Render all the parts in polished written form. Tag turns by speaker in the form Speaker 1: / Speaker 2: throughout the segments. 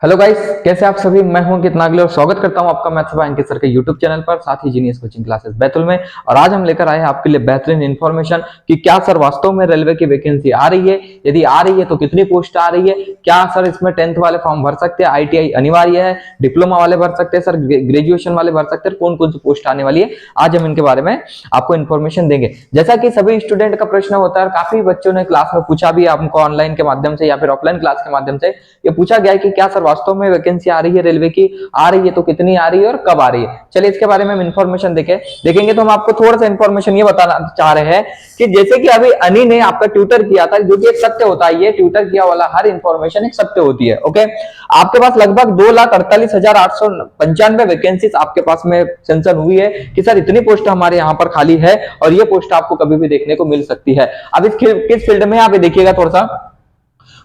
Speaker 1: Hello guys, कैसे आप सभी। मैं हूं अंकित नागले और स्वागत करता हूं आपका मैथ्स बाय अंकित सर के यूट्यूब चैनल पर, साथ ही जीनियस कोचिंग क्लासेस बैतुल में। और आज हम लेकर आए हैं आपके लिए बेहतरीन इन्फॉर्मेशन कि क्या सर वास्तव में रेलवे की वैकेंसी आ रही है, यदि आ रही है तो कितनी पोस्ट आ रही है, क्या सर इसमें 10th वाले फॉर्म भर सकते हैं, आईटीआई अनिवार्य है, डिप्लोमा वाले भर सकते हैं सर, ग्रेजुएशन वाले भर सकते हैं, कौन कौन सी पोस्ट आने वाली है, आज हम इनके बारे में आपको इन्फॉर्मेशन देंगे। जैसा कि सभी स्टूडेंट का प्रश्न होता है, काफी बच्चों ने क्लास में पूछा भी हमको ऑनलाइन के माध्यम से या फिर ऑफलाइन क्लास के माध्यम से, ये पूछा गया है कि क्या सर वास्तव में वैकेंसी आ रही है रेलवे की, आ रही है तो कितनी आ रही है और कब आ रही है। चलिए इसके बारे में हम इन्फॉर्मेशन देखेंगे। तो हम आपको थोड़ा सा इन्फॉर्मेशन ये बताना चाह रहे हैं कि जैसे कि अभी अनी ने आपका ट्यूटर किया था, जो कि एक सत्य होता है, ये ट्यूटर किया वाला हर इन्फॉर्मेशन एक सत्य होती है। ओके, आपके पास लगभग 2,48,895 वैकेंसी आपके पास में सेंशन हुई है कि सर इतनी पोस्ट हमारे यहाँ पर खाली है और ये पोस्ट आपको कभी भी देखने को मिल सकती है। अब इस किस फील्ड में आप देखिएगा थोड़ा सा।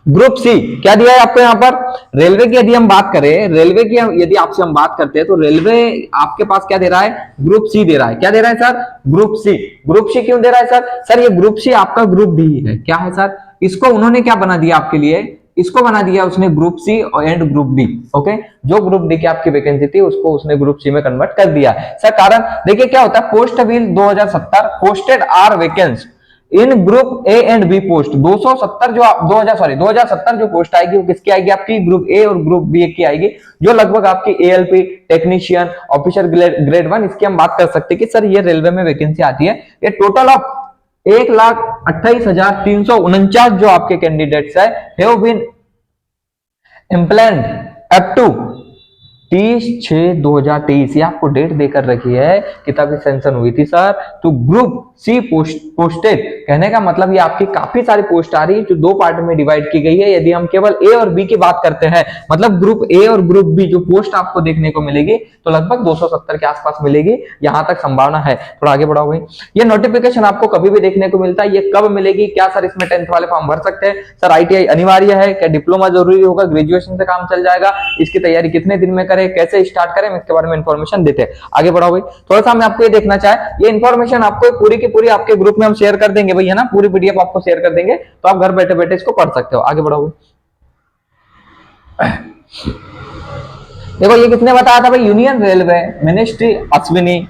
Speaker 1: ग्रुप सी क्या दिया है आपको यहाँ पर। रेलवे की यदि हम बात करें, रेलवे की यदि आपसे हम बात करते हैं तो रेलवे आपके पास क्या दे रहा है, ग्रुप सी दे रहा है। क्या दे रहा है sir, group C. Group C क्यों दे रहा है सर? सर ये ग्रुप सी आपका ग्रुप डी है। क्या है सर, इसको उन्होंने क्या बना दिया आपके लिए, इसको बना दिया उसने group C and group D. Okay, जो ग्रुप डी की आपकी वैकेंसी थी उसको उसने ग्रुप सी में कन्वर्ट कर दिया। सर कारण देखिए क्या होता है, post bill 2070 posted are vacancy in group A and B post. 270 जो 2070 जो पोस्ट आएगी वो किसकी आएगी, आपकी ग्रुप ए और ग्रुप बी की आएगी, जो लगभग आपकी एएलपी टेक्नीशियन ऑफिसर ग्रेड 1 इसकी हम बात कर सकते हैं कि सर ये रेलवे में वैकेंसी आती है। ये टोटल ऑफ 1,28,349 जो आपके कैंडिडेट्स है have been employed up to 30/6/2023, ये आपको डेट देकर रखी है कि तभी सेंशन हुई थी सर। तो ग्रुप सी पोस्टेड, कहने का मतलब ये आपकी काफी सारी पोस्ट आ रही है जो दो पार्ट में डिवाइड की गई है। यदि हम केवल ए और बी की बात करते हैं, मतलब ग्रुप ए और ग्रुप बी जो पोस्ट आपको देखने को मिलेगी तो लगभग 270 के आसपास मिलेगी, यहां तक संभावना है। थोड़ा आगे बढ़ाओ भाई। ये नोटिफिकेशन आपको कभी भी देखने को मिलता है, ये कब मिलेगी, क्या सर इसमें 10th वाले फॉर्म भर सकते हैं, सर आईटीआई अनिवार्य है, क्या डिप्लोमा जरूरी होगा, ग्रेजुएशन से काम चल जाएगा, इसकी तैयारी कितने दिन में करें, कैसे स्टार्ट करें, इसके बारे में इंफॉर्मेशन देते हैं। आगे बढ़ाओ भाई। थोड़ा सा मैं आपको ये देखना चाहे, ये इंफॉर्मेशन आपको पूरी की पूरी आपके ग्रुप में हम शेयर कर देंगे भाई, है ना, पूरी पीडीएफ आपको शेयर कर देंगे, तो आप घर बैठे बैठे इसको पढ़ सकते हो। आगे बढ़ाओ। देखो ये किसने बताया था भाई, union railway ministry Ashwini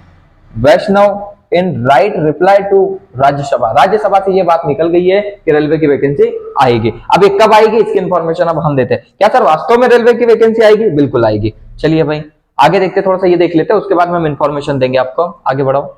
Speaker 1: Vaishnaw in write reply to Rajya Sabha. Rajya Sabha से ये बात निकल गई है कि रेलवे की वैकेंसी आएगी। अब ये कब आएगी इसकी इंफॉर्मेशन अब हम देते हैं। क्या सर वास्तव में रेलवे की वैकेंसी आएगी? बिल्कुल आएगी। चलिए भाई आगे देखते, थोड़ा सा ये देख लेते हैं, उसके बाद में हम इंफॉर्मेशन देंगे आपको। आगे बढ़ाओ।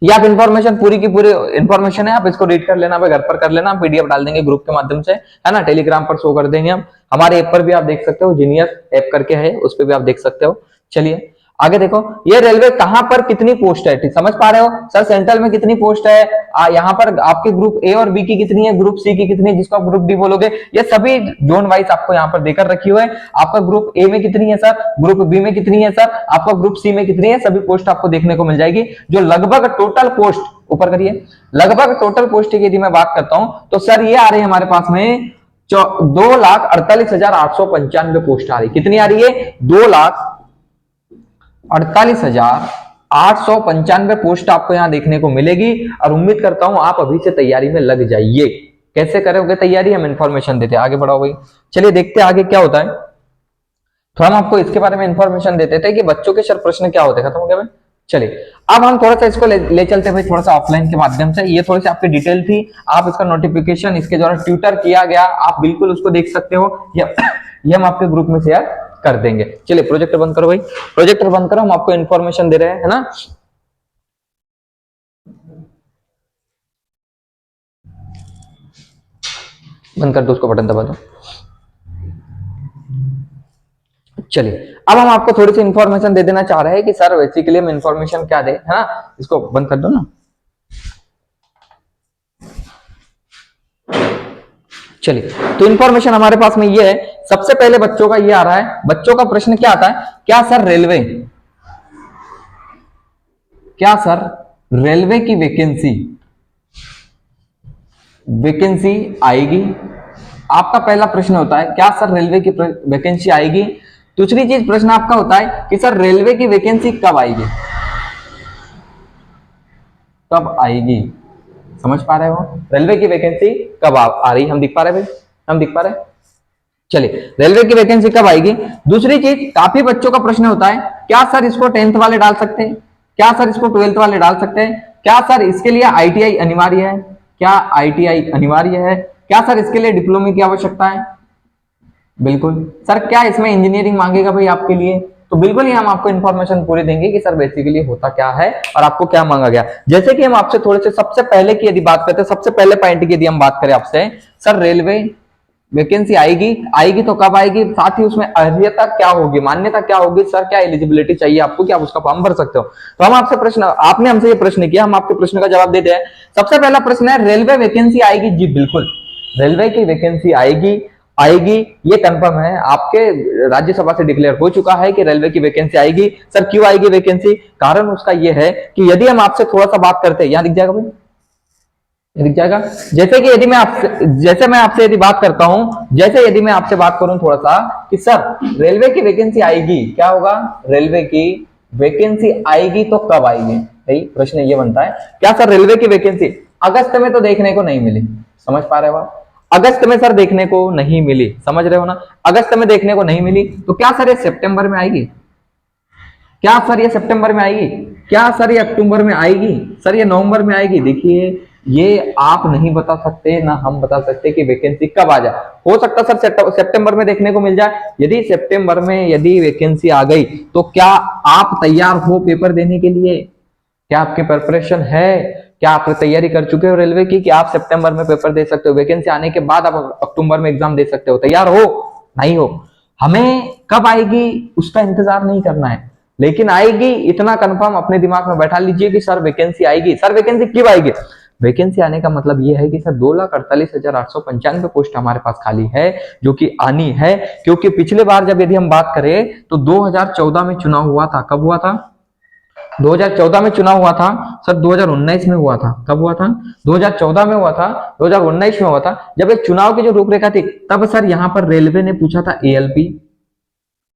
Speaker 1: ये आप इन्फॉर्मेशन पूरी की पूरी इन्फॉर्मेशन है, आप इसको रीड कर लेना, घर पर कर लेना, पीडीएफ डाल देंगे ग्रुप के माध्यम से, है ना, टेलीग्राम पर शो कर देंगे हम। हमारे ऐप पर भी आप देख सकते हो, जीनियस ऐप करके है, उस पर भी आप देख सकते हो। चलिए आगे देखो, ये रेलवे कहां पर कितनी पोस्ट है, ठीक समझ पा रहे हो सर, सेंट्रल में कितनी पोस्ट है, यहाँ पर आपके ग्रुप ए और बी की कितनी है, ग्रुप सी की कितनी है, जिसको आप ग्रुप डी बोलोगे, ये सभी जोन वाइज आपको यहाँ पर देकर रखी हुई है। आपका ग्रुप ए में कितनी है सर, ग्रुप बी में कितनी है सर, आपका ग्रुप सी में कितनी है, सभी पोस्ट आपको देखने को मिल जाएगी। जो लगभग टोटल पोस्ट, ऊपर करिए, लगभग टोटल पोस्ट की यदि मैं बात करता हूं तो सर ये आ रही है हमारे पास में 2,48,895 पोस्ट आ रही। कितनी आ रही है? 2,48,895 पोस्ट आपको यहां देखने को मिलेगी। और उम्मीद करता हूं आप अभी से तैयारी में लग जाइए। कैसे करोगे तैयारी, हम इंफॉर्मेशन देते हैं। आगे बढ़ाओ भाई। चलिए देखते हैं आगे क्या होता है। थोड़ा हम आपको इसके बारे में इंफॉर्मेशन देते थे कि बच्चों के सर प्रश्न क्या होते हैं, खत्म हो गया भाई। चलिए अब हम थोड़ा सा इसको ले चलते भाई, थोड़ा सा ऑफलाइन के माध्यम से। ये थोड़ी सी आपकी डिटेल थी, आप इसका नोटिफिकेशन इसके द्वारा ट्विटर किया गया, आप बिल्कुल उसको देख सकते हो। ये हम आपके ग्रुप में शेयर कर देंगे। चलिए प्रोजेक्टर बंद करो भाई, प्रोजेक्टर बंद करो, हम आपको इंफॉर्मेशन दे रहे हैं, है ना। बंद कर दो उसको, बटन दबा दो। चलिए अब हम आपको थोड़ी सी इंफॉर्मेशन दे देना चाह रहे हैं कि सर बेसिकली हम इंफॉर्मेशन क्या दे, है ना। इसको बंद कर दो ना। चलिए तो इंफॉर्मेशन हमारे पास में ये है। सबसे पहले बच्चों का ये आ रहा है, बच्चों का प्रश्न क्या आता है, क्या सर रेलवे की वैकेंसी आएगी। आपका पहला प्रश्न होता है क्या सर रेलवे की वैकेंसी आएगी। दूसरी चीज प्रश्न आपका होता है कि सर रेलवे की वैकेंसी कब आएगी, कब आएगी। समझ पा रहे हो, रेलवे की वैकेंसी कब आ रही, हम दिख पा रहे भाई, हम दिख पा रहे। चलिए, रेलवे की वैकेंसी कब आएगी। दूसरी चीज, काफी बच्चों का प्रश्न होता है, क्या सर इसको 10th वाले डाल सकते हैं, क्या सर इसको 12th वाले डाल सकते हैं, क्या सर इसके लिए आईटीआई अनिवार्य है, क्या आईटीआई अनिवार्य है, क्या सर इसके लिए डिप्लोमे की आवश्यकता है। बिल्कुल सर, क्या इसमें इंजीनियरिंग मांगेगा भाई आपके लिए, तो बिल्कुल ही हम आपको इन्फॉर्मेशन पूरी देंगे कि सर बेसिकली होता क्या है और आपको क्या मांगा गया। जैसे कि हम आपसे थोड़े से सबसे पहले की यदि बात करते हैं, सबसे पहले पॉइंट की यदि हम बात करें आपसे, सर रेलवे वैकेंसी आएगी, आएगी तो कब आएगी, साथ ही उसमें अर्हता क्या होगी, मान्यता क्या होगी, सर क्या एलिजिबिलिटी चाहिए आपको कि आप उसका फॉर्म भर सकते हो। तो हम आपसे प्रश्न, आपने हमसे ये प्रश्न किया, हम आपके प्रश्न का जवाब देते हैं। सबसे पहला प्रश्न है, रेलवे वैकेंसी आएगी, जी बिल्कुल रेलवे की वैकेंसी आएगी, आएगी ये कंफर्म है, आपके राज्यसभा से डिक्लेयर हो चुका है कि रेलवे की वैकेंसी आएगी। सर क्यों आएगी वैकेंसी, कारण उसका ये है कि यदि हम आपसे थोड़ा सा बात करते हैं, यहां दिख जाएगा भाई, दिख जाएगा, जैसे कि यदि मैं आपसे, जैसे मैं आपसे यदि बात करता हूं, जैसे यदि मैं आपसे बात करूं थोड़ा सा कि सर रेलवे की वैकेंसी आएगी, क्या होगा, रेलवे की वैकेंसी आएगी तो कब आएगी, भाई प्रश्न ये बनता है, क्या सर रेलवे की वैकेंसी अगस्त में तो देखने को नहीं मिली, समझ पा रहे हो आप, अगस्त में सर देखने को नहीं मिली, समझ रहे हो ना, अगस्त में देखने को नहीं मिली, तो क्या सर ये सितंबर में आएगी, क्या सर ये सितंबर में आएगी, क्या सर ये अक्टूबर में आएगी, सर ये नवंबर में आएगी। देखिए ये आप नहीं बता सकते, ना हम बता सकते कि वैकेंसी कब आ जाए, हो सकता सर सितंबर में देखने को मिल जाए। यदि सितंबर में यदि वैकेंसी आ गई तो क्या आप तैयार हो पेपर देने के लिए, क्या आपकी प्रिपरेशन है, क्या आप तैयारी कर चुके हो रेलवे की कि आप सितंबर में पेपर दे सकते हो, वैकेंसी आने के बाद आप अक्टूबर में एग्जाम दे सकते हो, तैयार हो, नहीं हो। हमें कब आएगी उसका इंतजार नहीं करना है, लेकिन आएगी इतना कंफर्म अपने दिमाग में बैठा लीजिए कि सर वैकेंसी आएगी। सर वैकेंसी कब आएगी, वैकेंसी आने का मतलब ये है कि सर 2,48,895 पोस्ट हमारे पास खाली है जो कि आनी है, क्योंकि पिछले बार जब यदि हम बात करें तो 2014 में चुनाव हुआ था, कब हुआ था, 2014 में चुनाव हुआ था सर, 2019 में हुआ था, कब हुआ था, 2014 में हुआ था, 2019 में हुआ था, जब एक चुनाव की जो रूपरेखा थी तब सर यहां पर रेलवे ने पूछा था एएलपी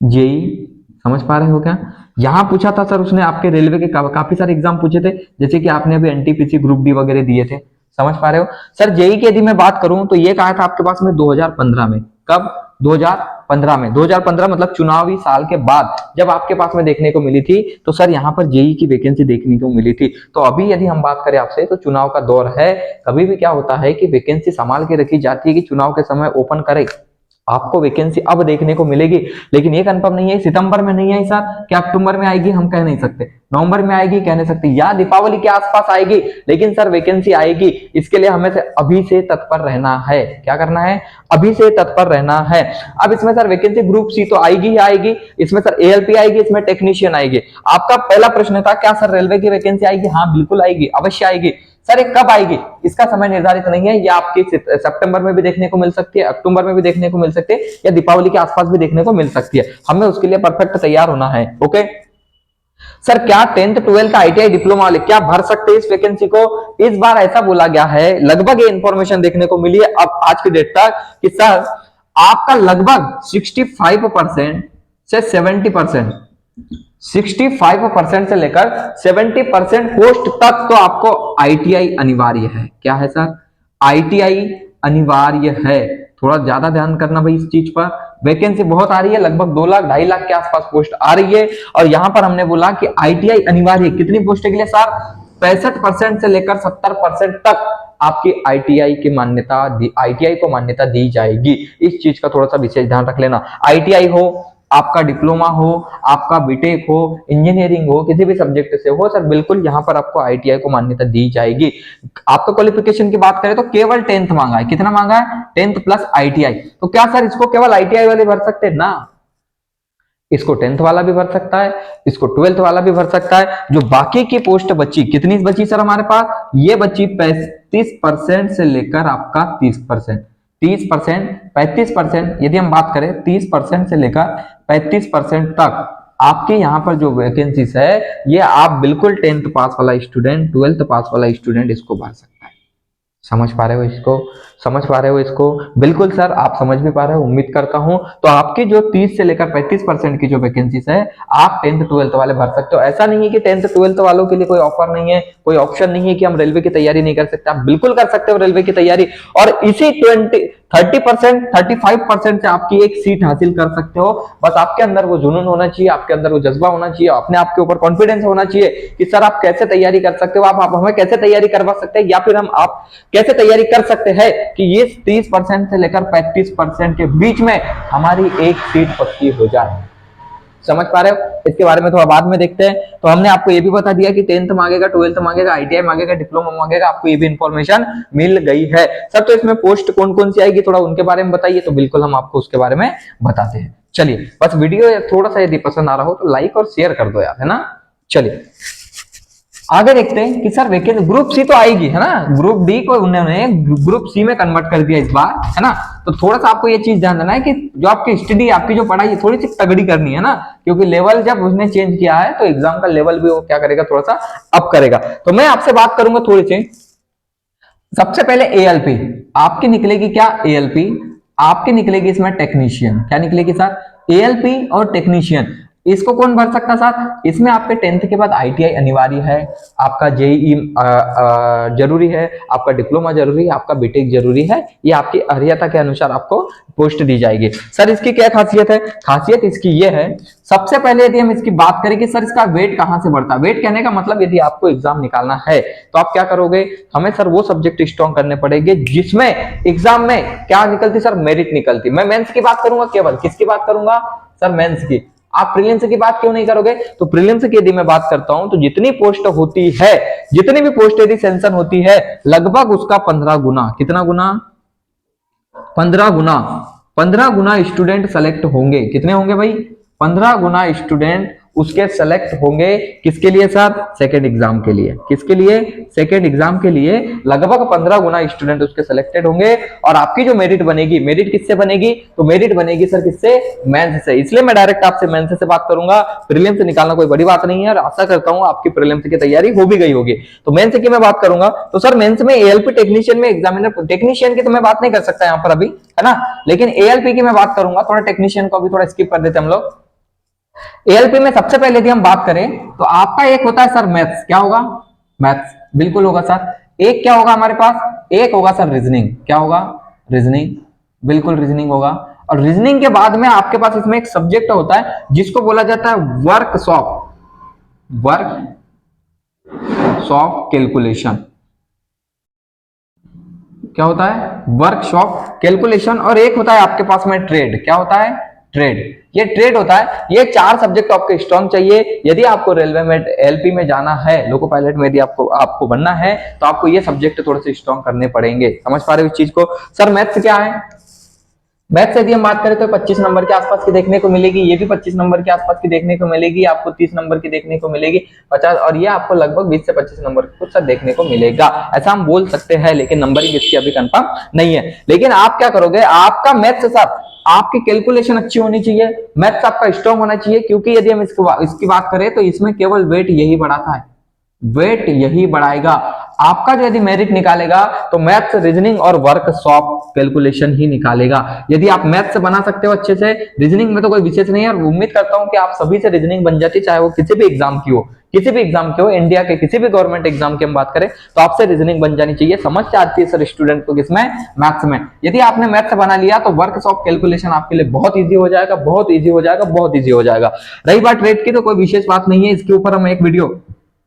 Speaker 1: जेई, समझ पा रहे हो क्या, यहां पूछा था सर उसने, आपके रेलवे के काफी सारे एग्जाम पूछे थे, जैसे कि आपने अभी एनटीपीसी ग्रुप डी वगैरह दिए थे, समझ पा रहे हो। सर जेई की यदि मैं बात करूं तो ये कहा था आपके पास में 2015 में, कब, 2015 में, 2015 मतलब चुनावी साल के बाद जब आपके पास में देखने को मिली थी, तो सर यहाँ पर जेई की वैकेंसी देखने को मिली थी। तो अभी यदि हम बात करें आपसे तो चुनाव का दौर है, कभी भी क्या होता है कि वैकेंसी संभाल के रखी जाती है कि चुनाव के समय ओपन करे, आपको वैकेंसी अब देखने को मिलेगी, लेकिन ये कंफर्म नहीं है सितंबर में नहीं आई सर, क्या अक्टूबर में आएगी हम कह नहीं सकते, नवंबर में आएगी कह नहीं सकते, या दीपावली के आसपास आएगी, लेकिन सर वैकेंसी आएगी, इसके लिए हमें से अभी से तत्पर रहना है। क्या करना है, अभी से तत्पर रहना है। अब इसमें सर वैकेंसी ग्रुप सी तो आएगी ही आएगी, इसमें सर एएलपी आएगी, इसमें टेक्नीशियन आएगी। आपका पहला प्रश्न था क्या सर रेलवे की वैकेंसी आएगी, हाँ बिल्कुल आएगी, अवश्य आएगी। सर ये कब आएगी इसका समय निर्धारित नहीं है, ये आपकी सितंबर में भी देखने को मिल सकती है, अक्टूबर में भी देखने को मिल सकती है, या दीपावली के आसपास भी देखने को मिल सकती है, हमें उसके लिए परफेक्ट तैयार होना है। ओके सर, क्या 10th 12th आईटीआई डिप्लोमा वाले क्या भर सकते हैं इस वैकेंसी को, इस बार ऐसा बोला गया है, लगभग ये इंफॉर्मेशन देखने को मिली है अब आज की डेट तक कि सर आपका लगभग 65% से 70%, 65% से लेकर 70% पोस्ट तक तो आपको आईटीआई अनिवार्य है। क्या है सर, आईटीआई अनिवार्य है, थोड़ा ज्यादा ध्यान करना भाई इस चीज पर। वैकेंसी बहुत आ रही है, लगभग 2 लाख 2.5 लाख के आसपास पोस्ट आ रही है, और यहां पर हमने बोला कि आईटीआई अनिवार्य है, कितनी पोस्ट के लिए सर, 65% से लेकर 70% तक आपकी आईटीआई की मान्यता, आईटीआई को मान्यता दी जाएगी। इस चीज का थोड़ा सा विशेष ध्यान रख लेना, आईटीआई हो, आपका डिप्लोमा हो, आपका बीटेक हो, इंजीनियरिंग हो, किसी भी सब्जेक्ट से हो सर, बिल्कुल यहां पर आपको आईटीआई को मान्यता दी जाएगी। आपका क्वालिफिकेशन की बात करें तो केवल 10th मांगा है, कितना मांगा है, 10th प्लस आईटीआई। तो क्या सर इसको केवल आईटीआई वाले भर सकते हैं ना, इसको 10th वाला भी भर सकता है, इसको 12th वाला भी भर सकता है। जो बाकी की पोस्ट बची, कितनी बची सर हमारे पास, ये बची 35% से लेकर आपका 30%, 30%, 35%, यदि हम बात करें 30% से लेकर 35% तक आपके यहाँ पर जो वैकेंसीज है, ये आप बिल्कुल 10th पास वाला स्टूडेंट, 12th पास वाला स्टूडेंट इसको भर सकता है। समझ पा रहे हो इसको, समझ पा रहे हो इसको? बिल्कुल सर, आप समझ भी पा रहे हो, उम्मीद करता हूं। तो आपकी जो 30 से लेकर 35% की जो वैकेंसीज है, आप 10th 12th वाले भर सकते हो। ऐसा नहीं है कि 10th 12th वालों के लिए कोई ऑफर नहीं है, कोई ऑप्शन नहीं है कि हम रेलवे की तैयारी नहीं कर सकते। आप बिल्कुल कर सकते हो रेलवे की तैयारी, और इसी 30% 35% से आपकी एक सीट हासिल कर सकते हो। बस आपके अंदर वो जुनून होना चाहिए, आपके अंदर वो जज्बा होना चाहिए, अपने आप के ऊपर कॉन्फिडेंस होना चाहिए कि सर आप कैसे तैयारी कर सकते हो, आप हमें कैसे तैयारी करवा सकते हैं, या फिर हम आप कैसे तैयारी कर सकते हैं कि ये 30% से लेकर 35% के बीच में हमारी एक सीट पक्की हो जाए। समझ पा रहे हो? इसके बारे में थोड़ा बाद में देखते हैं। तो हमने आपको ये भी बता दिया कि 10th मांगेगा, 12th मांगेगा, आईटीआई मांगेगा, डिप्लोमा मांगेगा, आपको ये भी इंफॉर्मेशन मिल गई है। सर तो इसमें पोस्ट कौन कौन सी आएगी, थोड़ा उनके बारे में बताइए। तो बिल्कुल हम आपको उसके बारे में बताते हैं। चलिए, बस वीडियो थोड़ा सा यदि पसंद आ रहा हो तो लाइक और शेयर कर दो यार, है ना। चलिए आगे देखते हैं कि सर वैकेंसी ग्रुप सी तो आएगी, है ना। ग्रुप डी को उन्होंने ग्रुप सी में कन्वर्ट कर दिया इस बार, है ना। तो थोड़ा सा आपको ये चीज ध्यान देना है कि जो आपकी स्टडी, आपकी जो पढ़ाई थोड़ी सी तगड़ी करनी है ना, क्योंकि लेवल जब उसने चेंज किया है तो एग्जाम का लेवल भी वो क्या करेगा, थोड़ा सा अप करेगा। तो मैं आपसे बात करूंगा थोड़ी सी। सबसे पहले एएलपी आपकी निकलेगी, क्या एएलपी आपकी निकलेगी इसमें टेक्नीशियन। क्या निकलेगी सर? एएलपी और टेक्नीशियन। इसको कौन भर सकता सर? इसमें आपके 10th के बाद आईटीआई अनिवार्य है, आपका जेईई जरूरी है, आपका डिप्लोमा जरूरी है, आपका बीटेक जरूरी है। ये आपकी अर्हता के अनुसार आपको पोस्ट दी जाएगी। सर इसकी क्या खासियत है? खासियत इसकी ये है, सबसे पहले यदि हम इसकी बात करें कि सर इसका वेट कहां से बढ़ता है। वेट कहने का मतलब यदि आपको एग्जाम निकालना है तो आप क्या करोगे, हमें सर वो सब्जेक्ट स्ट्रॉन्ग करने पड़ेंगे जिसमें एग्जाम में क्या निकलती सर, मेरिट निकलती। मैं मेंस की बात करूंगा, केवल किसकी बात करूंगा सर? मेंस की। आप प्रीलिम्स की बात क्यों नहीं करोगे? तो प्रीलिम्स की यदि मैं बात करता हूं तो जितनी पोस्ट होती है, जितनी भी पोस्ट यदि सेंशन होती है, लगभग उसका 15 गुना, कितना गुना? 15 गुना, 15 गुना स्टूडेंट सेलेक्ट होंगे। कितने होंगे भाई? 15 गुना स्टूडेंट उसके सेलेक्ट होंगे। किसके लिए सर? सेकेंड एग्जाम के लिए। किसके लिए? सेकेंड एग्जाम के लिए लगभग 15 गुना स्टूडेंट उसके सेलेक्टेड होंगे। और आपकी जो मेरिट बनेगी, मेरिट किससे बनेगी? तो मेरिट बनेगी सर किससे? मेंस से। इसलिए मैं डायरेक्ट आपसे मेंस से बात करूंगा। प्रीलिम्स से निकालना कोई बड़ी बात नहीं है, और आशा करता हूं आपकी प्रीलिम्स की तैयारी हो भी गई होगी। तो मेंस की मैं बात करूंगा तो सर मेंस में एएलपी टेक्नीशियन में एग्जामिनर, टेक्नीशियन की तो मैं बात नहीं कर सकता यहाँ पर अभी, है ना, लेकिन एएलपी की मैं बात करूंगा। थोड़ा टेक्नीशियन को अभी थोड़ा स्किप कर देते हम लोग। एएलपी में सबसे पहले यदि हम बात करें तो आपका एक होता है सर मैथ्स। क्या होगा? मैथ्स बिल्कुल होगा सर। एक क्या होगा हमारे पास? एक होगा सर रीजनिंग। क्या होगा? रीजनिंग, बिल्कुल रीजनिंग होगा। और रीजनिंग के बाद में आपके पास इसमें एक सब्जेक्ट होता है जिसको बोला जाता है वर्कशॉप, वर्कशॉप कैलकुलेशन। क्या होता है? Workshop calculation. और एक होता है आपके पास में ट्रेड। क्या होता है? ट्रेड। ये ट्रेड होता है। ये 4 सब्जेक्ट आपके स्ट्रॉन्ग चाहिए यदि आपको रेलवे में एलपी में जाना है, लोको पायलट में यदि आपको बनना है तो आपको ये सब्जेक्ट थोड़े से स्ट्रॉन्ग करने पड़ेंगे। समझ पा रहे हो इस चीज को? सर मैथ्स क्या है? मैथ्स यदि हम बात करें तो 25 नंबर के आसपास की देखने को मिलेगी। ये भी 25 नंबर के आसपास की देखने को मिलेगी। आपको 30 नंबर की देखने को मिलेगी, 50, और ये आपको लगभग 20 से 25 नंबर कुछ सा देखने को मिलेगा। ऐसा हम बोल सकते हैं, लेकिन नंबरिंग इसकी अभी कंफर्म नहीं है। लेकिन आप क्या करोगे? आपका मैथ्स सर, आपकी कैलकुलेशन अच्छी होनी चाहिए, मैथ्स आपका स्ट्रॉन्ग होना चाहिए। क्योंकि यदि हम इसकी बात करें तो इसमें केवल वेट यही बढ़ाता है, वेट यही बढ़ाएगा। आपका जो यदि मेरिट निकालेगा तो मैथ्स, रीजनिंग और वर्कशॉप कैलकुलेशन ही निकालेगा। यदि आप मैथ्स बना सकते हो अच्छे से, रीजनिंग में तो कोई विशेष नहीं है, और उम्मीद करता हूं कि आप सभी से रीजनिंग बन जाती, चाहे वो किसी भी एग्जाम की हो, किसी भी एग्जाम के हो, इंडिया के किसी भी गवर्नमेंट एग्जाम की हम बात करें तो आपसे रीजनिंग बन जानी चाहिए। समझ से आती है सर स्टूडेंट को किसमें? मैथ्स में। यदि आपने मैथ्स बना लिया तो वर्कशॉप कैलकुलेशन आपके लिए बहुत ईजी हो जाएगा, बहुत ईजी हो जाएगा, बहुत ईजी हो जाएगा। रही बात ट्रेड की तो कोई विशेष बात नहीं है, इसके ऊपर हम एक वीडियो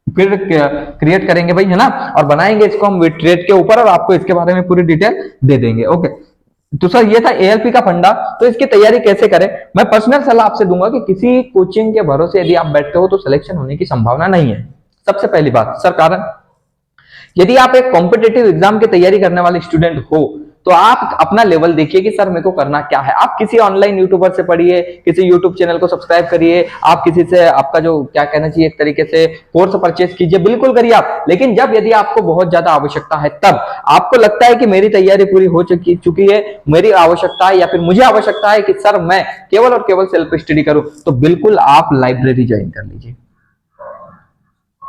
Speaker 1: फिर क्रिएट करेंगे भाई, है ना, और बनाएंगे इसको हम ट्रेड के ऊपर, और आपको इसके बारे में पूरी डिटेल दे देंगे। ओके, तो सर ये था एएलपी का फंडा। तो इसकी तैयारी कैसे करें? मैं पर्सनल सलाह आपसे दूंगा कि किसी कोचिंग के भरोसे यदि आप बैठते हो तो सिलेक्शन होने की संभावना नहीं है। सबसे पहली बात सर, कारण यदि आप एक कॉम्पिटेटिव एग्जाम की तैयारी करने वाले स्टूडेंट हो तो आप अपना लेवल देखिए कि सर मेरे को करना क्या है। आप किसी ऑनलाइन यूट्यूबर से पढ़िए, किसी यूट्यूब चैनल को सब्सक्राइब करिए, आप किसी से आपका जो क्या कहना चाहिए एक तरीके से कोर्स परचेज कीजिए, बिल्कुल करिए आप। लेकिन जब यदि आपको बहुत ज्यादा आवश्यकता है, तब आपको लगता है कि मेरी तैयारी पूरी हो चुकी है, मेरी आवश्यकता है या फिर मुझे आवश्यकता है कि सर मैं केवल और केवल सेल्फ स्टडी करूं, तो बिल्कुल आप लाइब्रेरी ज्वाइन कर लीजिए।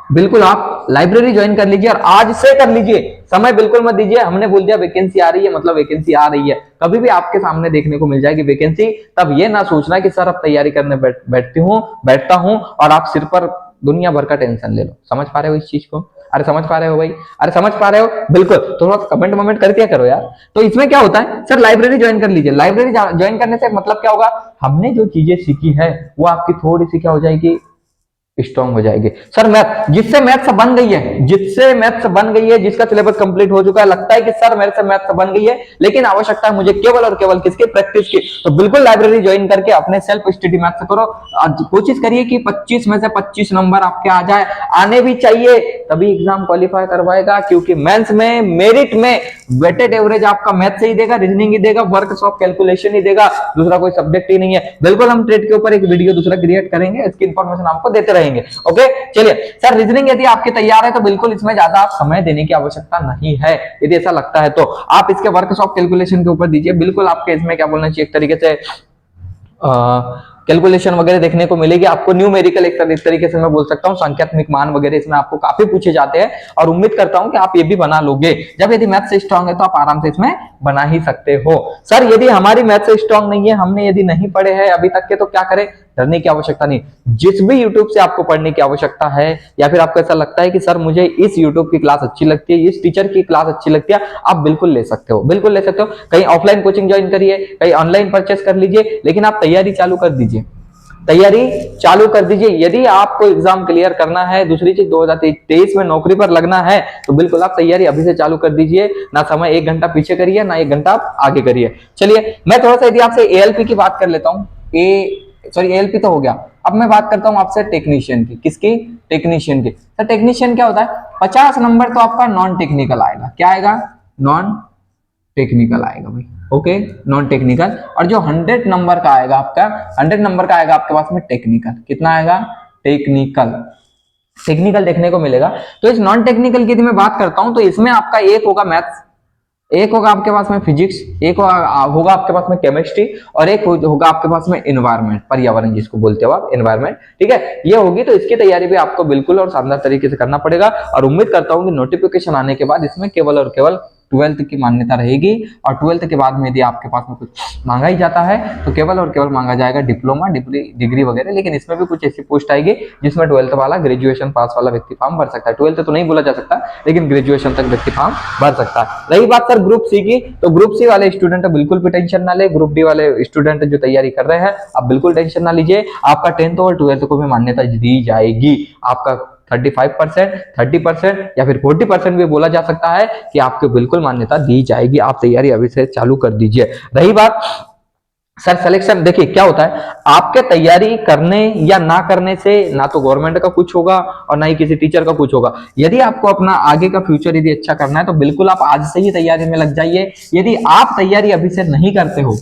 Speaker 1: बिल्कुल आप लाइब्रेरी ज्वाइन कर लीजिए और आज से कर लीजिए, समय बिल्कुल मत दीजिए। हमने बोल दिया वैकेंसी आ रही है मतलब वैकेंसी आ रही है, कभी भी आपके सामने देखने को मिल जाएगी वैकेंसी। तब ये ना सोचना कि सर अब तैयारी करने बैठता हूं और आप सिर पर दुनिया भर का टेंशन ले लो। समझ पा रहे हो इस चीज को? अरे समझ पा रहे हो भाई? अरे समझ पा रहे हो? बिल्कुल, थोड़ा कमेंट वमेंट करके करो यार। तो इसमें क्या होता है, सर लाइब्रेरी ज्वाइन कर लीजिए। लाइब्रेरी ज्वाइन करने से मतलब क्या होगा, हमने जो चीजें सीखी है वो आपकी थोड़ी सी क्या हो जाएगी, स्ट्रांग हो जाएगी। सर मैथ, जिससे मैथ्स बन गई है, जिससे मैथ्स बन गई है, जिसका सिलेबस कंप्लीट हो चुका है, लगता है कि सर मेरे से मैथ्स बन गई है, लेकिन आवश्यकता है मुझे केवल और केवल किसकी, प्रैक्टिस की। तो बिल्कुल लाइब्रेरी ज्वाइन करके अपने सेल्फ स्टडी मैथ्स करो। कोशिश करिए कि 25 में से 25 नंबर आपके आ जाए, आने भी चाहिए, तभी एग्जाम क्वालिफाई करवाएगा। क्योंकि मेंस में मेरिट में वेटेड एवरेज आपका मैथ से ही देगा, रीजनिंग ही देगा, वर्कशॉप कैलकुलेशन ही देगा, दूसरा कोई सब्जेक्ट ही नहीं है। बिल्कुल हम ट्रेड के ऊपर एक वीडियो दूसरा क्रिएट करेंगे, इसकी इंफॉर्मेशन आपको देते रहेंगे। ओके चलिए सर, रीजनिंग यदि आपके तैयार है तो बिल्कुल इसमें ज्यादा आप समय देने की आवश्यकता नहीं है। यदि ऐसा लगता है तो आप इसके वर्कशॉप कैलकुलेशन के ऊपर दीजिए। बिल्कुल आपके इसमें क्या बोलना चाहिए, एक तरीके से कैलकुलेशन वगैरह देखने को मिलेगी आपको। न्यूमेरिकल एक तरीके से मैं बोल सकता हूँ, संख्यात्मक मान वगैरह इसमें आपको काफी पूछे जाते हैं और उम्मीद करता हूं कि आप ये भी बना लोगे। जब यदि मैथ से स्ट्रांग है तो आप आराम से इसमें बना ही सकते हो। सर यदि हमारी मैथ से स्ट्रांग नहीं है, हमने यदि नहीं पढ़े हैं अभी तक के, तो क्या करें, डरने की आवश्यकता नहीं। जिस भी यूट्यूब से आपको पढ़ने की आवश्यकता है, या फिर आपको ऐसा लगता है कि सर मुझे इस यूट्यूब की क्लास अच्छी लगती है, इस टीचर की क्लास अच्छी लगती है, आप बिल्कुल ले सकते हो, बिल्कुल ले सकते हो। कहीं ऑफलाइन कोचिंग ज्वाइन करिए, कहीं ऑनलाइन परचेस कर लीजिए, लेकिन आप तैयारी चालू कर दीजिए, तैयारी चालू कर दीजिए। यदि आपको एग्जाम क्लियर करना है, दूसरी चीज 2023 में नौकरी पर लगना है, तो बिल्कुल आप तैयारी अभी से चालू कर दीजिए। ना समय 1 घंटा पीछे करिए, ना 1 घंटा आप आगे करिए। चलिए मैं थोड़ा सा यदि आपसे एएलपी की बात कर लेता हूँ। एएलपी तो हो गया, अब मैं बात करता हूँ आपसे टेक्नीशियन की। किसकी? टेक्नीशियन की। तो टेक्नीशियन क्या होता है, 50 नंबर तो आपका नॉन टेक्निकल आएगा। क्या आएगा? नॉन टेक्निकल आएगा भाई। Okay, non technical. और जो 100 नंबर का आएगा आपका, 100 नंबर का आएगा आपके पास में टेक्निकल। कितना आएगा? टेक्निकल। टेक्निकल देखने को मिलेगा। तो इस नॉन टेक्निकल की यदि मैं बात करता हूं तो इसमें आपका एक होगा मैथ्स, एक होगा आपके पास में फिजिक्स, एक होगा आपके पास में केमिस्ट्री, और एक होगा आपके पास में एनवायरनमेंट, पर्यावरण जिसको बोलते हो आप, एनवायरनमेंट। ठीक है, ये होगी। तो इसकी तैयारी भी आपको बिल्कुल और शानदार तरीके से करना पड़ेगा। और उम्मीद करता हूं कि नोटिफिकेशन आने के बाद इसमें केवल और केवल 12th की मान्यता रहेगी। और 12th के बाद में यदि आपके पास में कुछ मांगा ही जाता है तो केवल और केवल मांगा जाएगा डिप्लोमा, डिग्री वगैरह। लेकिन इसमें भी कुछ ऐसी पोस्ट आएगी जिसमें 12th वाला, ग्रेजुएशन पास वाला व्यक्ति फॉर्म भर सकता है। 12th तो नहीं बोला जा सकता, लेकिन ग्रेजुएशन तक व्यक्ति फॉर्म भर सकता है। रही बात सर ग्रुप सी की, तो ग्रुप सी वाले स्टूडेंट बिल्कुल भी टेंशन ना ले। ग्रुप डी वाले स्टूडेंट जो तैयारी कर रहे हैं, आप बिल्कुल टेंशन ना लीजिए। आपका 10th और 12th को भी मान्यता दी जाएगी। आपका 35%, 30% या फिर 40% भी बोला जा सकता है कि आपको बिल्कुल मान्यता दी जाएगी। आप तैयारी अभी से चालू कर दीजिए। रही बात सर सिलेक्शन, देखिए क्या होता है, आपके तैयारी करने या ना करने से ना तो गवर्नमेंट का कुछ होगा और ना ही किसी टीचर का कुछ होगा। यदि आपको अपना आगे का फ्यूचर यदि अच्छा करना है तो बिल्कुल आप आज से ही तैयारी में लग जाइए। यदि आप तैयारी अभी से नहीं करते हो,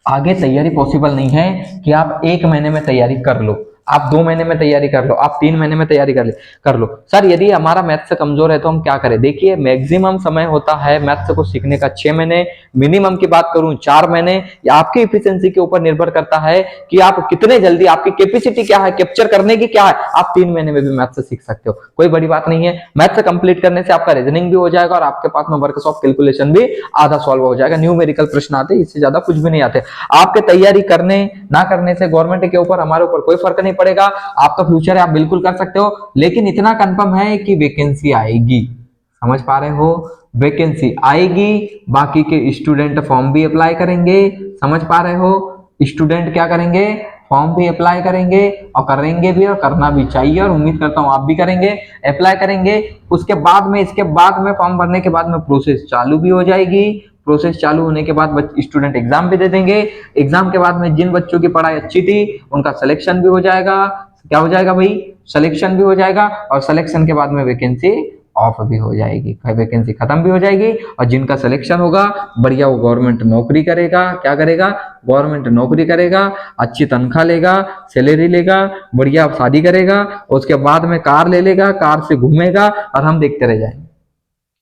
Speaker 1: आगे तैयारी पॉसिबल नहीं है कि आप 1 महीने में तैयारी कर लो, आप 2 महीने में तैयारी कर लो, आप 3 महीने में तैयारी कर लो। सर यदि हमारा मैथ्स से कमजोर है तो हम क्या करें? देखिए मैक्सिमम समय होता है मैथ्स को सीखने का 6 महीने, मिनिमम की बात करूं 4 महीने। या आपकी इफिशियंसी के ऊपर निर्भर करता है कि आप कितने जल्दी, आपकी कैपेसिटी क्या है, कैप्चर करने की क्या है। आप 3 महीने में भी मैथ्स सीख सकते हो, कोई बड़ी बात नहीं है। मैथ्स कंप्लीट करने से आपका रीजनिंग भी हो जाएगा और आपके पास में वर्कशॉप कैलकुलेशन भी आधा सॉल्व हो जाएगा। न्यूमेरिकल प्रश्न आते, इससे ज्यादा कुछ भी नहीं आते। आपके तैयारी करने ना करने से गवर्नमेंट के ऊपर, हमारे ऊपर कोई फर्क नहीं पड़ेगा। आपका फ्यूचर है, आप बिल्कुल कर सकते हो। लेकिन इतना कंफर्म है कि वैकेंसी आएगी। समझ पा रहे हो? वैकेंसी आएगी, बाकी के स्टूडेंट फॉर्म भी अप्लाई करेंगे। समझ पा रहे हो? स्टूडेंट क्या करेंगे? फॉर्म भी अप्लाई करेंगे, और करेंगे भी और करना भी चाहिए। और उम्मीद करता हूं आप भी करेंगे, अप्लाई करेंगे। उसके बाद में, इसके बाद में, फॉर्म भरने के बाद में प्रोसेस चालू भी हो जाएगी। प्रोसेस चालू होने के बाद स्टूडेंट एग्जाम भी दे देंगे। एग्जाम के बाद में जिन बच्चों की पढ़ाई अच्छी थी उनका सिलेक्शन भी हो जाएगा। क्या हो जाएगा भाई? सिलेक्शन भी हो जाएगा। और सिलेक्शन के बाद में वैकेंसी ऑफ भी हो जाएगी, वैकेंसी खत्म भी हो जाएगी। और जिनका सिलेक्शन होगा बढ़िया, वो गवर्नमेंट नौकरी करेगा। क्या करेगा? गवर्नमेंट नौकरी करेगा, अच्छी तनख्वाह लेगा, सैलरी लेगा, बढ़िया शादी करेगा, उसके बाद में कार ले लेगा, कार से घूमेगा और हम देखते रह जाएंगे।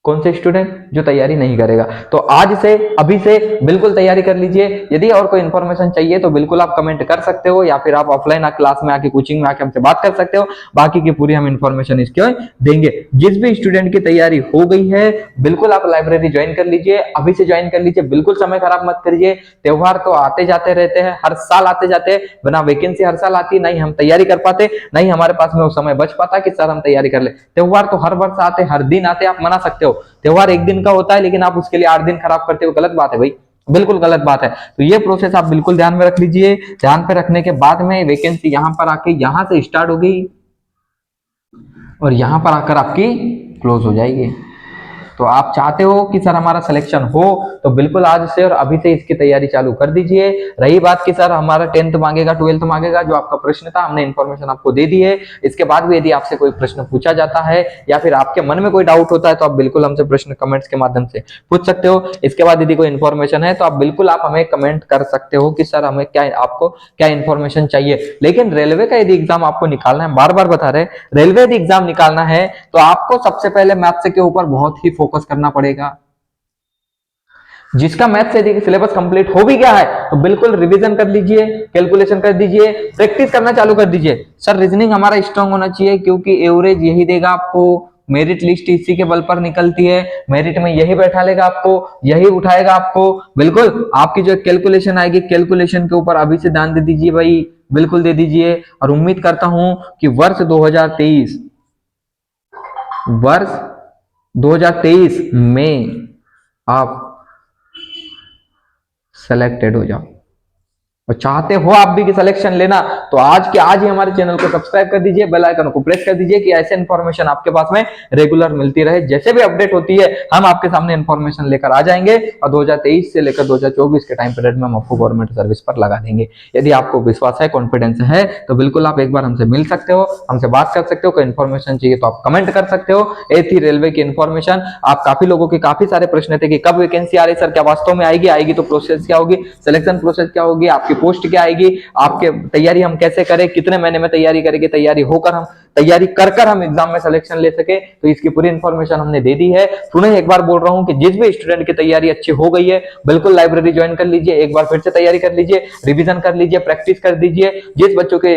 Speaker 1: कौन से स्टूडेंट? जो तैयारी नहीं करेगा। तो आज से, अभी से बिल्कुल तैयारी कर लीजिए। यदि और कोई इन्फॉर्मेशन चाहिए तो बिल्कुल आप कमेंट कर सकते हो, या फिर आप ऑफलाइन क्लास में आके, कोचिंग में आके हमसे बात कर सकते हो। बाकी की पूरी हम इन्फॉर्मेशन इसके देंगे। जिस भी स्टूडेंट की तैयारी हो गई है बिल्कुल आप लाइब्रेरी ज्वाइन कर लीजिए, अभी से ज्वाइन कर लीजिए, बिल्कुल समय खराब मत करिए। त्योहार तो आते जाते रहते हैं, हर साल आते जाते हैं, बिना वैकेंसी हर साल आती, नहीं हम तैयारी कर पाते, नहीं हमारे पास में वो समय बच पाता कि सर हम तैयारी कर ले। त्योहार तो हर वर्ष आते, हर दिन आते, आप मना सकते हो। त्योहार एक दिन का होता है लेकिन आप उसके लिए 8 दिन खराब करते हो, गलत बात है भाई, बिल्कुल गलत बात है। तो ये प्रोसेस आप बिल्कुल ध्यान में रख लीजिए। ध्यान पे रखने के बाद में वैकेंसी यहां पर आके, यहां से स्टार्ट हो गई और यहां पर आकर आपकी क्लोज हो जाएगी। तो आप चाहते हो कि सर हमारा सिलेक्शन हो तो बिल्कुल आज से और अभी से इसकी तैयारी चालू कर दीजिए। रही बात कि सर हमारा 10th मांगेगा, 12th मांगेगा, जो आपका प्रश्न था हमने इन्फॉर्मेशन आपको दे दी है। इसके बाद भी यदि आपसे कोई प्रश्न पूछा जाता है या फिर आपके मन में कोई डाउट होता है तो आप बिल्कुल हमसे प्रश्न कमेंट्स के माध्यम से पूछ सकते हो। इसके बाद यदि कोई इन्फॉर्मेशन है तो आप बिल्कुल आप हमें कमेंट कर सकते हो कि सर हमें क्या, आपको क्या इन्फॉर्मेशन चाहिए। लेकिन रेलवे का यदि एग्जाम आपको निकालना है, बार बार बता रहे, रेलवे यदि एग्जाम निकालना है तो आपको सबसे पहले मैथ्स के ऊपर बहुत ही फोकस करना पड़ेगा। जिसका मैथ से यदि सिलेबस कंप्लीट हो भी गया है तो बिल्कुल रिवीजन कर लीजिए, कैलकुलेशन कर दीजिए, प्रैक्टिस करना चालू कर दीजिए। सर रीजनिंग हमारा स्ट्रांग होना चाहिए क्योंकि एवरेज यही देगा आपको, मेरिट लिस्ट इसी के बल पर निकलती है, मेरिट में यही बैठा लेगा आपको, यही उठाएगा आपको। बिल्कुल आपकी जो कैलकुलेशन आएगी, कैलकुलेशन के ऊपर अभी से ध्यान दे दीजिए भाई, बिल्कुल दे दीजिए। और उम्मीद करता हूं कि वर्ष 2023 में आप सेलेक्टेड हो जाओ। और चाहते हो आप भी कि सिलेक्शन लेना तो आज के आज ही हमारे चैनल को सब्सक्राइब कर दीजिए, बेल आइकन को प्रेस कर दीजिए कि ऐसे इन्फॉर्मेशन आपके पास में रेगुलर मिलती रहे। जैसे भी अपडेट होती है हम आपके सामने इन्फॉर्मेशन लेकर आ जाएंगे और 2023 से लेकर 2024 के टाइम पीरियड में हम आपको गवर्नमेंट सर्विस पर लगा देंगे। यदि आपको विश्वास है, कॉन्फिडेंस है तो बिल्कुल आप एक बार हमसे मिल सकते हो, हमसे बात कर सकते हो। कोई इन्फॉर्मेशन चाहिए तो आप कमेंट कर सकते हो। ये थी रेलवे की इन्फॉर्मेशन। आप काफी लोगों के काफी सारे प्रश्न थे कि कब वैकेंसी आ रही सर, क्या वास्तव में आएगी, आएगी तो प्रोसेस क्या होगी, सिलेक्शन प्रोसेस क्या होगी, आपकी पोस्ट क्या आएगी, आपके तैयारी हम कैसे करें, कितने महीने में तैयारी करेंगे, तैयारी होकर हम तैयारी कर हम एग्जाम में सिलेक्शन ले सके। तो इसकी पूरी इन्फॉर्मेशन हमने दे दी है। पुनः एक बार बोल रहा हूं कि जिस भी स्टूडेंट की तैयारी अच्छी हो गई है बिल्कुल लाइब्रेरी ज्वाइन कर लीजिए, एक बार फिर से तैयारी कर लीजिए, रिवीजन कर लीजिए, प्रैक्टिस कर दीजिए। जिस बच्चों के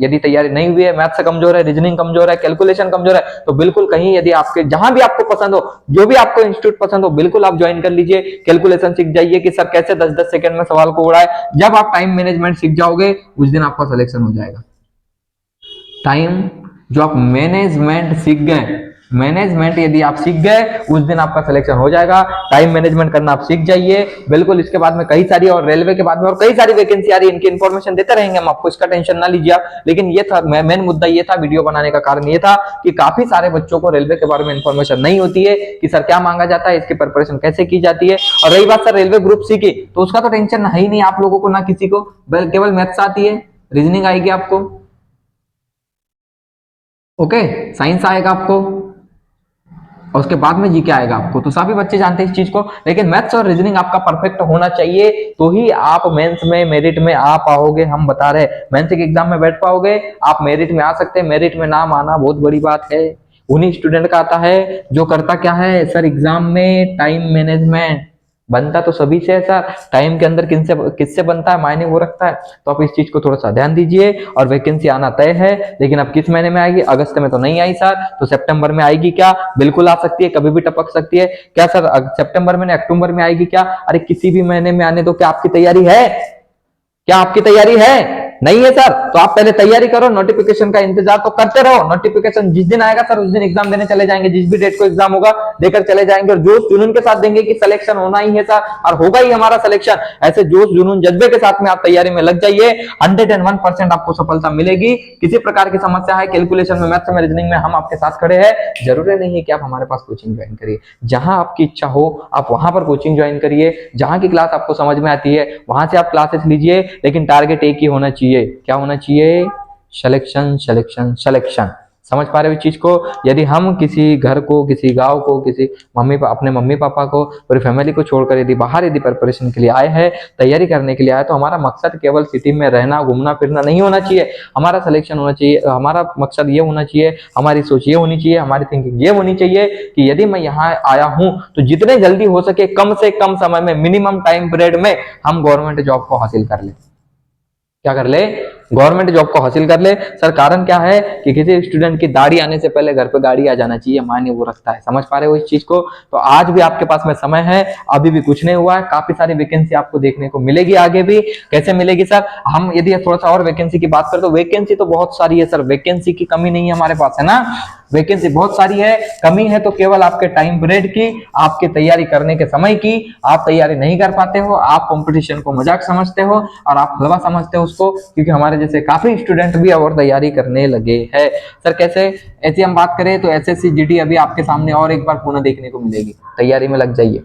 Speaker 1: यदि तैयारी नहीं हुई है, मैथ से कमजोर है, रीजनिंग कमजोर है, कैलकुलेशन कमजोर है, तो बिल्कुल कहीं यदि आपके जहां भी आपको पसंद हो, जो भी आपको इंस्टीट्यूट पसंद हो, बिल्कुल आप ज्वाइन कर लीजिए। कैलकुलेशन सीख जाइए कि सर कैसे 10-10 सेकंड में सवाल को उड़ाए। जब आप टाइम मैनेजमेंट सीख जाओगे उस दिन आपका सिलेक्शन हो जाएगा। टाइम जो आप मैनेजमेंट सीख गए, मैनेजमेंट यदि आप सीख गए उस दिन आपका सिलेक्शन हो जाएगा। टाइम मैनेजमेंट करना आप सीख जाइए बिल्कुल। इसके बाद में कई सारी, और रेलवे के बाद में और कई सारी वैकेंसी आ रही है, इनकी इन्फॉर्मेशन देते रहेंगे हम आपको, इसका टेंशन ना लीजिए आप। लेकिन ये था मेन मुद्दा, ये था वीडियो बनाने का कारण, ये था कि काफी सारे बच्चों को रेलवे के बारे में इन्फॉर्मेशन नहीं होती है कि सर क्या मांगा जाता है, इसकी प्रिपरेशन कैसे की जाती है। और रही बात सर रेलवे ग्रुप सी की, तो उसका तो टेंशन है ही नहीं आप लोगों को, ना किसी को, केवल मैथ्स आती है, रीजनिंग आएगी आपको, ओके, साइंस आएगा आपको और उसके बाद में जीके आएगा आपको। तो सभी बच्चे जानते हैं इस चीज को। लेकिन मैथ्स और रीजनिंग आपका परफेक्ट होना चाहिए तो ही आप मेंस में, मेरिट में आ पाओगे। हम बता रहे मेंस के एग्जाम में बैठ पाओगे, आप मेरिट में आ सकते हैं। मेरिट में नाम आना बहुत बड़ी बात है, उन्हीं स्टूडेंट का आता है जो करता क्या है सर, एग्जाम में टाइम मैनेजमेंट। बनता तो सभी से है सर, टाइम के अंदर किससे बनता है, मायने वो रखता है। तो आप इस चीज को थोड़ा सा ध्यान दीजिए। और वैकेंसी आना तय है, लेकिन अब किस महीने में आएगी, अगस्त में तो नहीं आई सर, तो सितंबर में आएगी क्या, बिल्कुल आ सकती है, कभी भी टपक सकती है। क्या सर सितंबर में, अक्टूबर में आएगी क्या, अरे किसी भी महीने में आने दो। क्या आपकी तैयारी है, क्या आपकी तैयारी है, नहीं है सर, तो आप पहले तैयारी करो, नोटिफिकेशन का इंतजार तो करते रहो। नोटिफिकेशन जिस दिन आएगा सर उस दिन एग्जाम देने चले जाएंगे, जिस भी डेट को एग्जाम होगा देकर चले जाएंगे और जोश जुनून के साथ देंगे कि सिलेक्शन होना ही है सर, और होगा ही हमारा सिलेक्शन। ऐसे जोश जुनून जज्बे के साथ में आप तैयारी में लग जाइए, 101% आपको सफलता मिलेगी। किसी प्रकार की समस्या है कैलकुलेशन में, मैथ्स में, रीजनिंग में, हम आपके साथ खड़े हैं। जरूरी नहीं है कि आप हमारे पास कोचिंग ज्वाइन करिए, जहां आपकी इच्छा हो आप वहां पर कोचिंग ज्वाइन करिए, जहां की क्लास आपको समझ में आती है वहां से आप क्लासेस लीजिए। लेकिन टारगेट एक ही होना चाहिए, क्या होना चाहिए, सिलेक्शन, सिलेक्शन, सिलेक्शन। समझ पा रहे हो इस चीज को? यदि हम किसी घर को, किसी गांव को, किसी अपने मम्मी पापा को, पूरी फैमिली को छोड़कर यदि बाहर यदि प्रिपरेशन के लिए आए हैं, तैयारी करने के लिए आए, तो हमारा मकसद केवल सिटी में रहना, घूमना फिरना नहीं होना चाहिए। हमारा सिलेक्शन होना चाहिए, हमारा मकसद ये होना चाहिए, हमारी सोच ये होनी चाहिए, हमारी थिंकिंग ये होनी चाहिए कि यदि मैं यहाँ आया हूं तो जितने जल्दी हो सके, कम से कम समय में, मिनिमम टाइम पीरियड में हम गवर्नमेंट जॉब को हासिल कर ले। क्या कर ले? गवर्नमेंट जॉब को हासिल कर ले। सर कारण क्या है कि किसी स्टूडेंट की दाढ़ी आने से पहले घर पे गाड़ी आ जाना चाहिए, मान्य वो रखता है। समझ पा रहे हो इस चीज को? तो आज भी आपके पास में समय है, अभी भी कुछ नहीं हुआ है, काफी सारी वैकेंसी आपको देखने को मिलेगी आगे भी। कैसे मिलेगी सर? हम यदि थोड़ा सा और वैकेंसी की बात करें तो वैकेंसी तो बहुत सारी है सर, वैकेंसी की कमी नहीं है हमारे पास, है ना? वैकेंसी बहुत सारी है, कमी है तो केवल आपके टाइम पीरियड की, आपकी तैयारी करने के समय की। आप तैयारी नहीं कर पाते हो, आप कंपटीशन को मजाक समझते हो और आप हलवा समझते हो उसको, क्योंकि हमारे जैसे काफी स्टूडेंट भी और तैयारी करने लगे हैं। सर कैसे? ऐसी हम बात करें तो एसएससी जीडी अभी आपके सामने और एक बार पुनः देखने को मिलेगी, तैयारी में लग जाइए।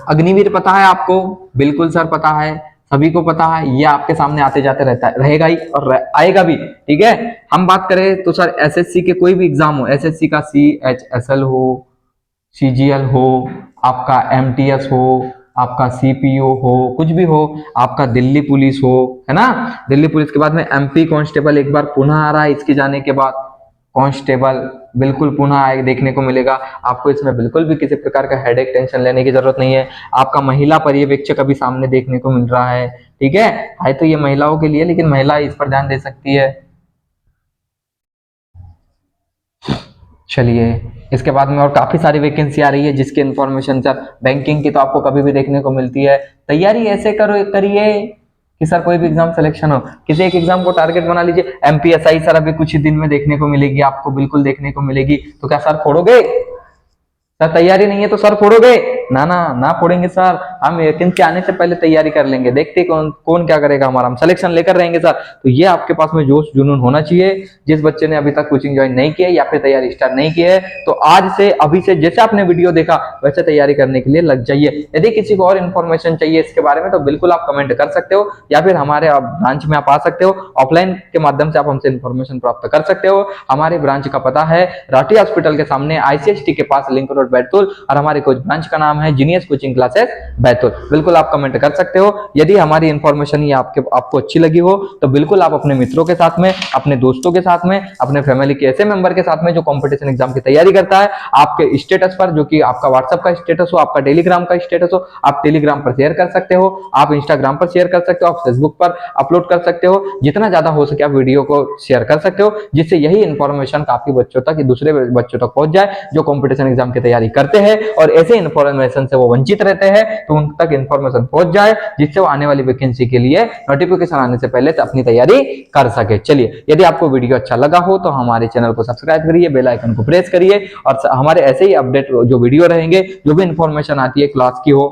Speaker 1: अग्निवीर पता है आपको? बिल्कुल सर पता है, सभी को पता है, ये आपके सामने आते जाते रहता है, रहेगा ही और आएगा भी। ठीक है, हम बात करें तो सर एसएससी के कोई भी एग्जाम हो, एसएससी का सीएचएसएल हो, सीजीएल हो, आपका एमटीएस हो, आपका सीपीओ हो, कुछ भी हो, आपका दिल्ली पुलिस हो, है ना? दिल्ली पुलिस के बाद में एमपी कांस्टेबल एक बार पुनः आ रहा है, इसके जाने के बाद कांस्टेबल बिल्कुल पुनः आए देखने को मिलेगा आपको। इसमें बिल्कुल भी किसी प्रकार का हेडेक टेंशन लेने की जरूरत नहीं है। आपका महिला पर्यवेक्षक अभी सामने देखने को मिल रहा है। ठीक है तो ये महिलाओं के लिए, लेकिन महिला इस पर ध्यान दे सकती है। चलिए, इसके बाद में और काफी सारी वैकेंसी आ रही है जिसकी इंफॉर्मेशन सर बैंकिंग की तो आपको कभी भी देखने को मिलती है। तैयारी ऐसे करो करिए कि सर कोई भी एग्जाम सिलेक्शन हो, किसी एक एग्जाम को टारगेट बना लीजिए। एमपीएसआई सर अभी कुछ ही दिन में देखने को मिलेगी, आपको बिल्कुल देखने को मिलेगी। तो क्या सर फोड़ोगे? सर तैयारी नहीं है तो सर फोड़ोगे? ना ना ना फोड़ेंगे सर, हम वैकेंसी आने से पहले तैयारी कर लेंगे, देखते कौन कौन क्या करेगा हमारा, हम सिलेक्शन लेकर रहेंगे सर। तो ये आपके पास में जोश जुनून होना चाहिए। जिस बच्चे ने अभी तक कोचिंग ज्वाइन नहीं किया या फिर तैयारी स्टार्ट नहीं की है, तो आज से, अभी से, जैसे आपने वीडियो देखा वैसे तैयारी करने के लिए लग जाइए। यदि किसी को और इन्फॉर्मेशन चाहिए इसके बारे में तो बिल्कुल आप कमेंट कर सकते हो, या फिर हमारे ब्रांच में आप आ सकते हो, ऑफलाइन के माध्यम से आप हमसे इन्फॉर्मेशन प्राप्त कर सकते हो। हमारे ब्रांच का पता है राठी हॉस्पिटल के सामने आईसीएसटी के पास लिंक रोड बैतूल, और हमारे कोच ब्रांच का नाम है जीनियस कोचिंग क्लासेस बैतूल। बिल्कुल आप कमेंट कर सकते हो। यदि हमारी इन्फॉर्मेशन ये आपको अच्छी लगी हो तो बिल्कुल आप अपने मित्रों के साथ में, अपने दोस्तों के साथ में, अपने फैमिली के ऐसे मेंबर के साथ में जो कंपटीशन एग्जाम की तैयारी करता है, आपके स्टेटस पर, जो कि आपका व्हाट्सएप का स्टेटस हो, आपका टेलीग्राम का स्टेटस हो, आप टेलीग्राम पर शेयर कर सकते हो, आप इंस्टाग्राम पर शेयर कर सकते हो, आप फेसबुक पर अपलोड कर सकते हो। जितना ज्यादा हो सके आप वीडियो को शेयर कर सकते हो, जिससे यही इन्फॉर्मेशन काफी बच्चों तक, दूसरे बच्चों तक पहुंच जाए जो कंपटीशन एग्जाम की तैयारी करते हैं और ऐसे इन्फॉर्मेशन से वो वंचित रहते हैं, तो उन तक इन्फॉर्मेशन पहुंच जाए, जिससे वो आने वाली वैकेंसी के लिए नोटिफिकेशन आने से पहले अपनी तैयारी कर सके। चलिए, यदि आपको वीडियो अच्छा लगा हो तो हमारे चैनल को सब्सक्राइब करिए, बेल आइकन को प्रेस करिए, और हमारे ऐसे ही अपडेट जो वीडियो रहेंगे, जो भी इन्फॉर्मेशन आती है, क्लास की हो,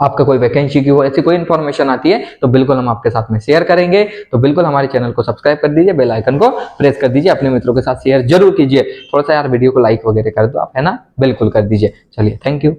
Speaker 1: आपका कोई वैकेंसी की हो, ऐसी कोई इन्फॉर्मेशन आती है तो बिल्कुल हम आपके साथ में शेयर करेंगे। तो बिल्कुल हमारे चैनल को सब्सक्राइब कर दीजिए, बेल आइकन को प्रेस कर दीजिए, अपने मित्रों के साथ शेयर जरूर कीजिए। थोड़ा सा यार वीडियो को लाइक वगैरह कर दो आप, है ना? बिल्कुल कर दीजिए। चलिए, थैंक यू।